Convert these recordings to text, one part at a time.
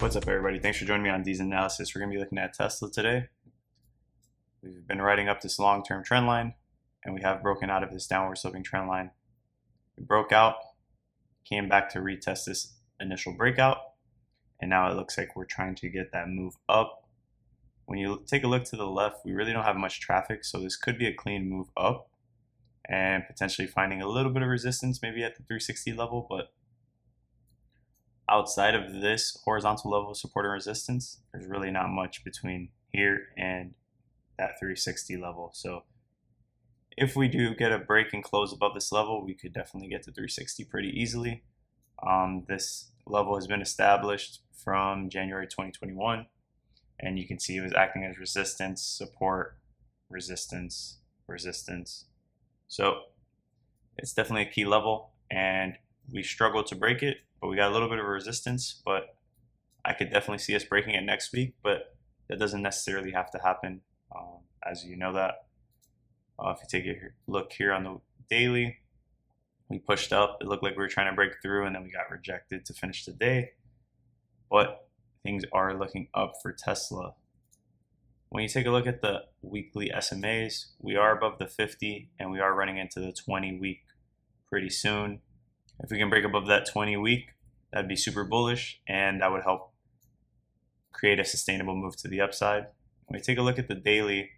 What's up, everybody? Thanks for joining me on D's Analysis. We're going to be looking at Tesla today. We've been writing up this long-term trend line, and we have broken out of this downward sloping trend line. We broke out, came back to retest this initial breakout, and now it looks like we're trying to get that move up. When you take a look to the left, we really don't have much traffic, so this could be a clean move up and potentially finding a little bit of resistance, maybe at the 360 level, but outside of this horizontal level of support and resistance, there's really not much between here and that 360 level. So if we do get a break and close above this level, we could definitely get to 360 pretty easily. This level has been established from January 2021, and you can see it was acting as resistance, support, resistance, resistance. So it's definitely a key level, and we struggled to break it, but we got a little bit of resistance. But I could definitely see us breaking it next week, but that doesn't necessarily have to happen, as you know that. If you take a look here on the daily, we pushed up. It looked like we were trying to break through, and then we got rejected to finish the day. But things are looking up for Tesla. When you take a look at the weekly SMAs, we are above the 50, and we are running into the 20-week pretty soon. If we can break above that 20-week, that'd be super bullish, and that would help create a sustainable move to the upside. When we take a look at the daily,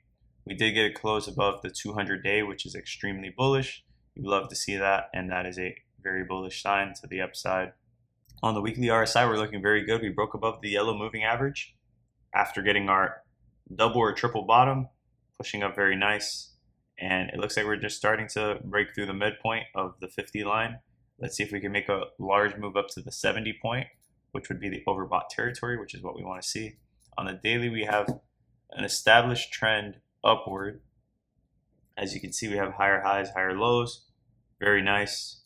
we did get a close above the 200-day, which is extremely bullish. You'd love to see that, and that is a very bullish sign to the upside. On the weekly RSI, we're looking very good. We broke above the yellow moving average after getting our double or triple bottom, pushing up very nice. And it looks like we're just starting to break through the midpoint of the 50 line. Let's see if we can make a large move up to the 70 point, which would be the overbought territory, which is what we want to see. On the daily, we have an established trend upward. As you can see, we have higher highs, higher lows. Very nice.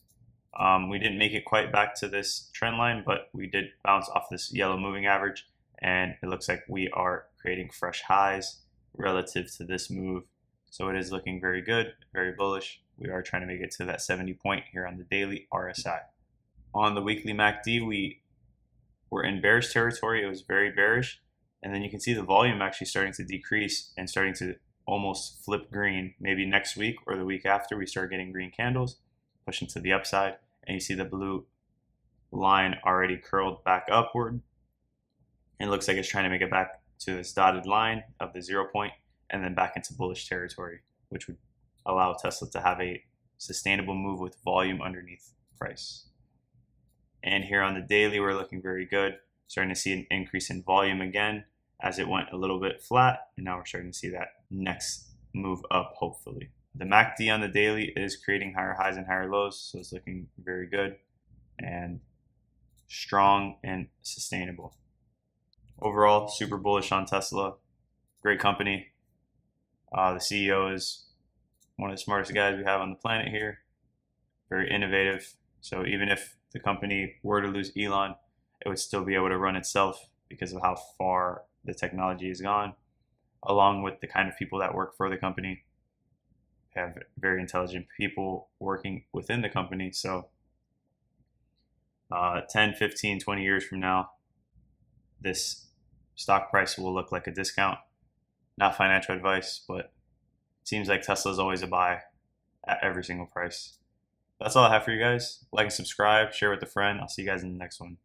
We didn't make it quite back to this trend line, but we did bounce off this yellow moving average, and it looks like we are creating fresh highs relative to this move. So it is looking very good, very bullish. We are trying to make it to that 70 point here on the daily RSI. On the weekly MACD, we were in bearish territory. It was very bearish. And then you can see the volume actually starting to decrease and starting to almost flip green. Maybe next week or the week after, we start getting green candles, pushing to the upside. And you see the blue line already curled back upward. And it looks like it's trying to make it back to this dotted line of the 0 point and then back into bullish territory, which would allow Tesla to have a sustainable move with volume underneath price. And here on the daily, we're looking very good. Starting to see an increase in volume again as it went a little bit flat. And now we're starting to see that next move up, hopefully. The MACD on the daily is creating higher highs and higher lows. So it's looking very good and strong and sustainable. Overall, super bullish on Tesla. Great company. The CEO is one of the smartest guys we have on the planet here. Very innovative. So even if the company were to lose Elon, it would still be able to run itself because of how far the technology has gone, along with the kind of people that work for the company. We have very intelligent people working within the company. So 10, 15, 20 years from now, this stock price will look like a discount. Not financial advice, but it seems like Tesla is always a buy at every single price. That's all I have for you guys. Like and subscribe, share with a friend. I'll see you guys in the next one.